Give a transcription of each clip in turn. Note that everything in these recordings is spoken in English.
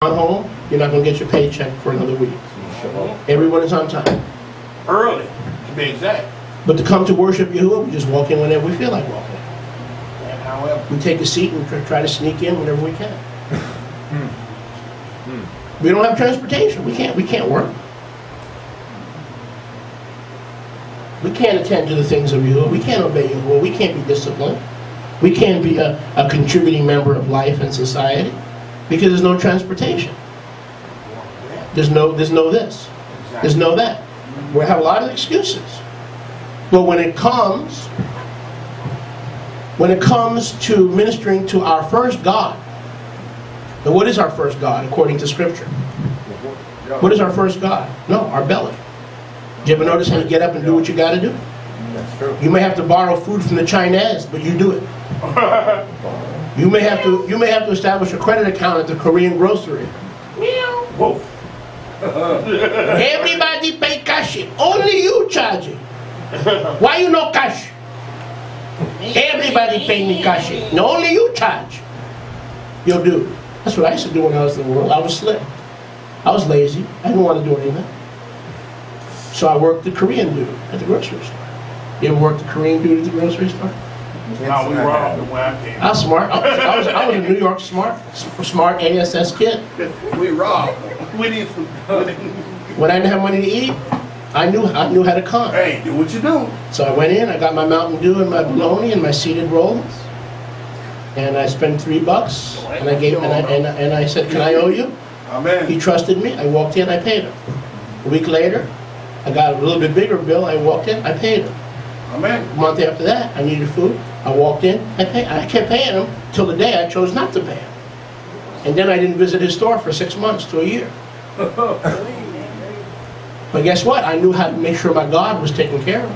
home, you're not going to get your paycheck for another week. Everyone is on time. Early, to be exact. But to come to worship Yahuwah, we just walk in whenever we feel like walking. And however, We take a seat and try to sneak in whenever we can. We don't have transportation. We can't work. We can't attend to the things of Yahuwah. We can't obey Yahuwah. We can't be disciplined. We can't be a contributing member of life and society because there's no transportation. There's no this. There's no that. We have a lot of excuses. But when it comes to ministering to our first God, now what is our first God according to Scripture? What is our first God? No, our belly. Do you ever notice how you get up and do what you got to do? That's true. You may have to borrow food from the Chinese, but you do it. You may have to establish a credit account at the Korean grocery. whoa. Everybody pay cash. Only you charging. Why you no cash? Everybody pay me cash. No, only you charge. You'll do. That's what I used to do when I was in the world. I was slick. I was lazy. I didn't want to do anything. So I worked the Korean dude at the grocery store. You ever worked the Korean dude at the grocery store? No, we robbed the way I came. I was smart. I was a New York smart ASS kid. We robbed. We need some. When I didn't have money to eat, I knew how to con. Hey, do what you do. So I went in, I got my Mountain Dew and my bologna and my seeded rolls. And I spent $3 and I gave and I said, "Can I owe you?" Amen. He trusted me. I walked in, I paid him. A week later, I got a little bit bigger bill. I walked in, I paid him. Amen. A month after that, I needed food. I walked in, I paid. I kept paying him till the day I chose not to pay him. And then I didn't visit his store for 6 months to a year. But guess what? I knew how to make sure my God was taken care of.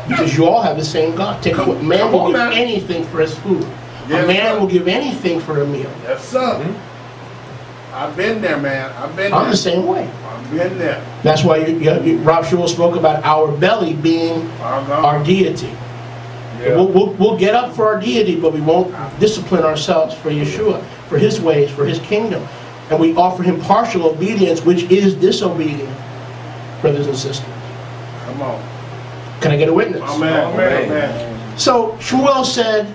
Because you all have the same God. Man will give anything for his food. Yes, a man sir. will give anything for a meal. Yes, sir. I've been there, man. I've been there. I'm the same way. I've been there. That's why Rob Shul spoke about our belly being our deity. Yeah. We'll get up for our deity, but we won't discipline ourselves for Yeshua, for his ways, for his kingdom. And we offer him partial obedience, which is disobedience, brothers and sisters. Come on. Can I get a witness? Amen. Amen. Amen. So Shmuel said,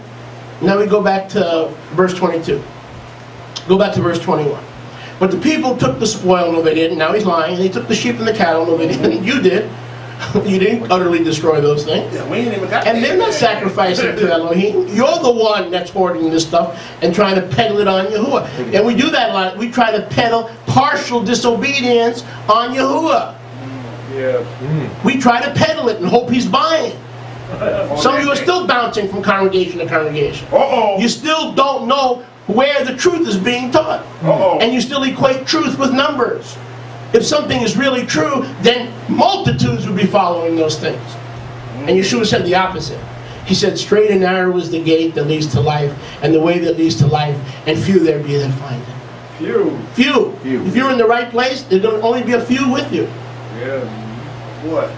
now we go back to verse 22. Go back to verse 21. But the people took the spoil. No, they didn't. Now he's lying. They took the sheep and the cattle. No, they didn't. You did. You didn't utterly destroy those things. Yeah, we ain't even got And they're not sacrificing to Elohim. You're the one that's hoarding this stuff and trying to peddle it on Yahuwah. And we do that a lot. We try to peddle partial disobedience on Yahuwah. Yeah. We try to peddle it and hope he's buying. Some of you are still bouncing from congregation to congregation. You still don't know where the truth is being taught. And you still equate truth with numbers. If something is really true, then multitudes would be following those things. And Yeshua said the opposite. He said, straight and narrow is the gate that leads to life, and the way that leads to life, and few there be that find it. Few. If you're in the right place, there's going to only be a few with you. Yeah. What?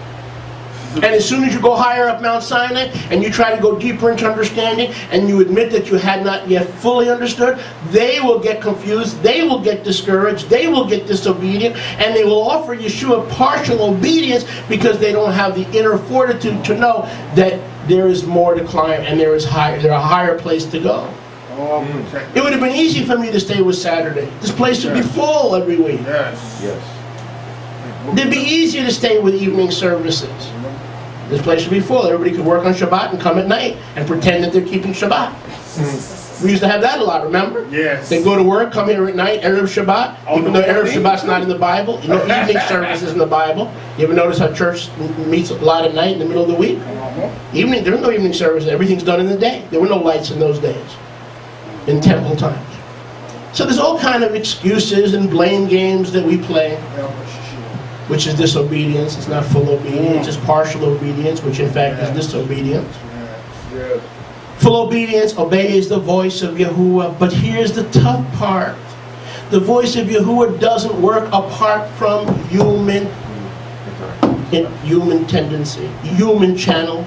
And as soon as you go higher up Mount Sinai and you try to go deeper into understanding and you admit that you had not yet fully understood, they will get confused, they will get discouraged, they will get disobedient, and they will offer Yeshua partial obedience because they don't have the inner fortitude to know that there is more to climb and there's a higher place to go. It would have been easy for me to stay with Saturday. This place would be full every week. Yes. It'd be easier to stay with evening services. This place would be full. Everybody could work on Shabbat and come at night and pretend that they're keeping Shabbat. We used to have that a lot, remember? Yes. They go to work, come here at night, Erev Shabbat, even though Erev Shabbat's not in the Bible. You know, evening service is in the Bible. You ever notice how church meets a lot at night in the middle of the week? Evening, there's no evening service. Everything's done in the day. There were no lights in those days, in temple times. So there's all kind of excuses and blame games that we play, which is disobedience. It's not full obedience. It's partial obedience, which in fact is disobedience. Full obedience obeys the voice of Yahuwah, but here's the tough part. The voice of Yahuwah doesn't work apart from human tendency, human channel.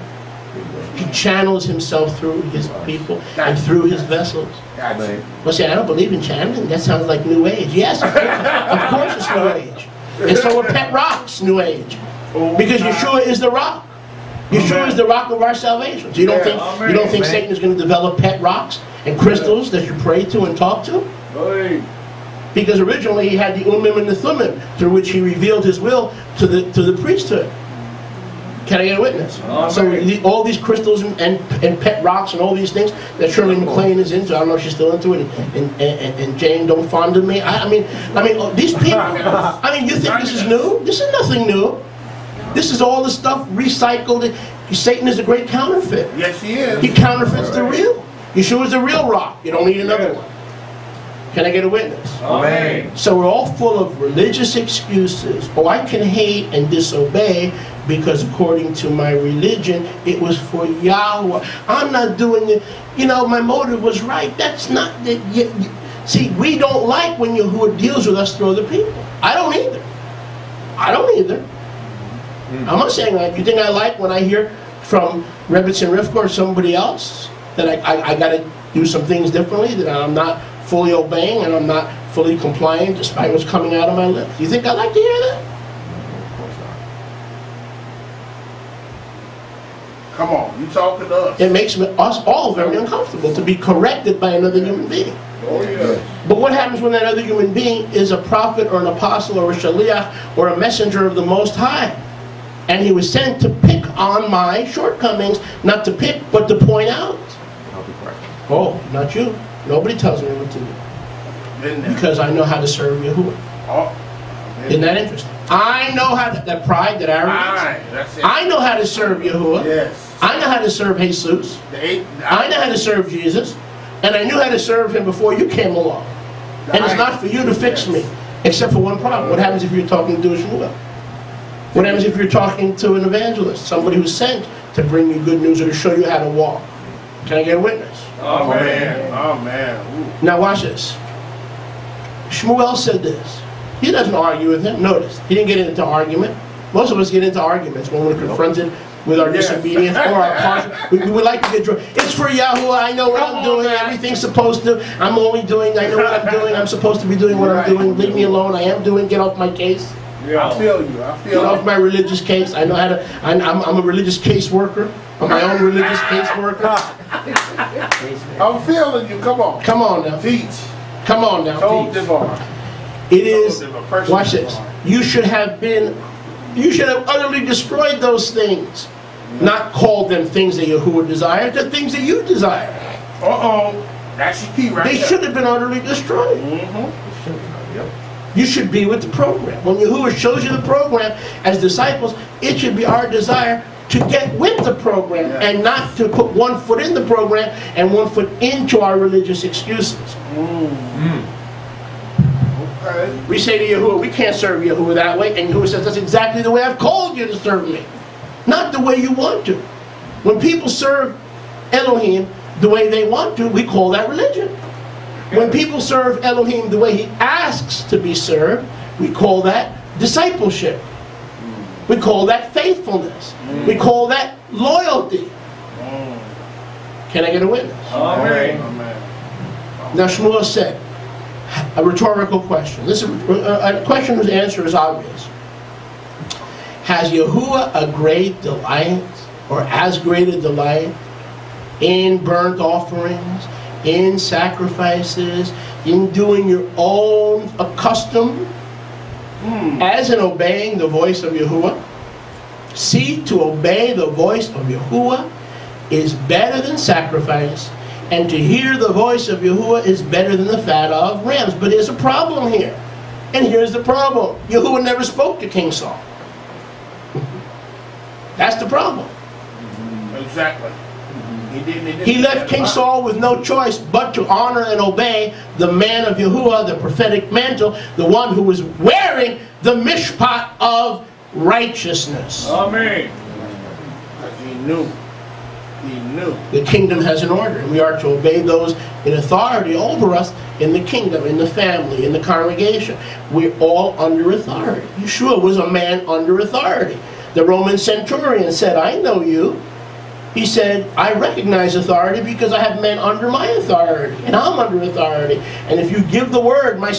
He channels himself through his people and through his vessels. Well, see, I don't believe in channeling. That sounds like New Age. Yes, of course it's New Age. And so are pet rocks New Age. Because Yeshua is the rock. Yeshua is the rock of our salvation. So you don't think Satan is going to develop pet rocks and crystals that you pray to and talk to? Because originally he had the Ummim and the Thummim, through which he revealed his will to the priesthood. Can I get a witness? So all these crystals and pet rocks and all these things that Shirley MacLaine is into, I don't know if she's still into it, and Jane Don't Fondle Me. I mean, these people, you think this is new? This is nothing new. This is all the stuff recycled. Satan is a great counterfeit. Yes, he is. He counterfeits the real. Yeshua is the real rock. You don't need another one. Can I get a witness? Amen. So we're all full of religious excuses. Oh, I can hate and disobey because according to my religion, it was for Yahweh. I'm not doing it. My motive was right. That's not the... See, we don't like when Yahuwah deals with us through other people. I don't either. I'm not saying that. You think I like when I hear from Rebbetzin Rivka or somebody else that I got to do some things differently, that I'm not fully obeying and I'm not fully compliant despite what's coming out of my lips? You think I like to hear that? Of course not. Come on, you talking to us. It makes us all very uncomfortable to be corrected by another human being. Oh, yeah. But what happens when that other human being is a prophet or an apostle or a shaliach or a messenger of the Most High? And he was sent to pick on my shortcomings, not to pick, but to point out. Oh, not you. Nobody tells me what to do. Because I know how to serve Yahuwah. Isn't that interesting? I know how to, that pride, that arrogance. I know how to serve Yahuwah. Yes. I know how to serve Jesus. I know how to serve Jesus. And I knew how to serve him before you came along. And it's not for you to fix me. Except for one problem. What happens if you're talking to Yeshua? What happens if you're talking to an evangelist? Somebody who's sent to bring you good news or to show you how to walk? Can I get a witness? Oh, man. Oh, man. Ooh. Now watch this. Shmuel said this. He doesn't argue with him. Notice, he didn't get into argument. Most of us get into arguments when we're confronted with our disobedience or our partial. We would like to get drunk. It's for Yahuwah. I know what I'm doing. Everything's supposed to. I'm only doing. I know what I'm doing. I'm supposed to be doing what I'm doing. Leave me alone. I am doing. Get off my case. Yeah, I feel you. Get off my religious case. I know how to. I'm a religious case worker. I'm my own religious case worker. I'm feeling you. Come on. Come on now. Teach. Come on now. It is. Watch this. You should have utterly destroyed those things. Not called them things that Yahuwah desired, the things that you desire. That's your key right there. They should have been utterly destroyed. You should be with the program. When Yahuwah shows you the program as disciples, it should be our desire to get with the program and not to put one foot in the program and one foot into our religious excuses. Okay. We say to Yahuwah, we can't serve Yahuwah that way, and Yahuwah says, that's exactly the way I've called you to serve me. Not the way you want to. When people serve Elohim the way they want to, we call that religion. When people serve Elohim the way he asks to be served, we call that discipleship. We call that faithfulness. We call that loyalty. Can I get a witness? Amen. Now Shmuel said, a rhetorical question. This is a question whose answer is obvious. Has Yahuwah a great delight, or as great a delight, in burnt offerings, in sacrifices, in doing your own accustomed, as in obeying the voice of Yahuwah? See, to obey the voice of Yahuwah is better than sacrifice, and to hear the voice of Yahuwah is better than the fat of rams. But there's a problem here. And here's the problem. Yahuwah never spoke to King Saul. That's the problem. Exactly. He left King Saul with no choice but to honor and obey the man of Yahuwah, the prophetic mantle, the one who was wearing the mishpat of righteousness. Amen. He knew. He knew. The kingdom has an order, and we are to obey those in authority over us in the kingdom, in the family, in the congregation. We're all under authority. Yeshua was a man under authority. The Roman centurion said, I know you. He said, I recognize authority because I have men under my authority, and I'm under authority. And if you give the word, my